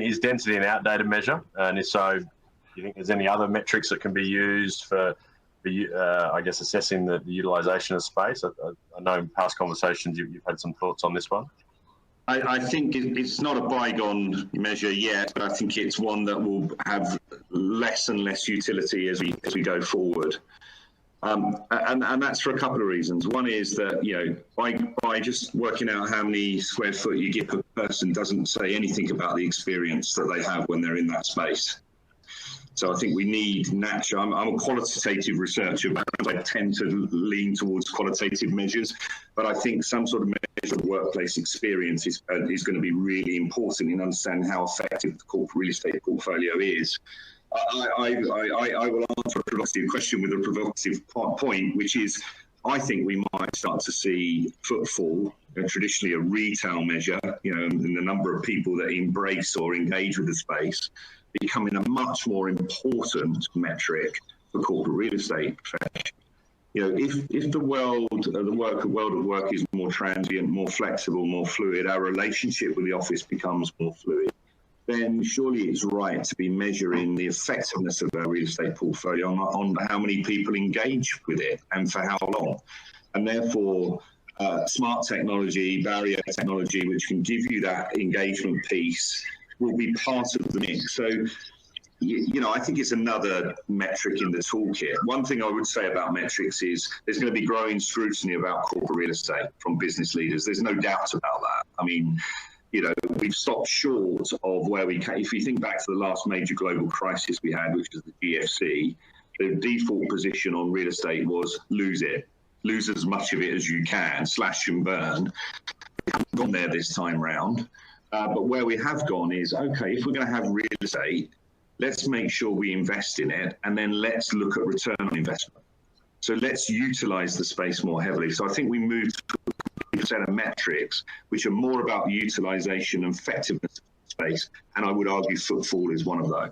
is density an outdated measure? And if so, do you think there's any other metrics that can be used for I guess, assessing the utilisation of space? I know in past conversations you've had some thoughts on this one. I think it's not a bygone measure yet, but I think it's one that will have less and less utility as we go forward. And that's for a couple of reasons. One is that, you know, by just working out how many square foot you give per person doesn't say anything about the experience that they have when they're in that space. So I think we need natural. I'm a qualitative researcher, but I tend to lean towards qualitative measures. But I think some sort of measure of workplace experience is going to be really important in understanding how effective the corporate real estate portfolio is. I will answer a provocative question with a provocative point, which is I think we might start to see footfall, traditionally a retail measure, you know, and the number of people that embrace or engage with the space, becoming a much more important metric for corporate real estate profession. You know, if the world of work is more transient, more flexible, more fluid, our relationship with the office becomes more fluid, then surely it's right to be measuring the effectiveness of our real estate portfolio on how many people engage with it and for how long. And therefore, smart technology, barrier technology, which can give you that engagement piece, will be part of the mix. So, you know, I think it's another metric in the toolkit. One thing I would say about metrics is there's going to be growing scrutiny about corporate real estate from business leaders. There's no doubt about that. I mean, you know, we've stopped short of where we can. If you think back to the last major global crisis we had, which was the GFC, the default position on real estate was lose it. Lose as much of it as you can, slash and burn. We haven't gone there this time round. But where we have gone is, okay, if we're going to have real estate, let's make sure we invest in it, and then let's look at return on investment. So let's utilize the space more heavily. So I think we moved to a set of metrics which are more about utilization and effectiveness of space, and I would argue footfall is one of those.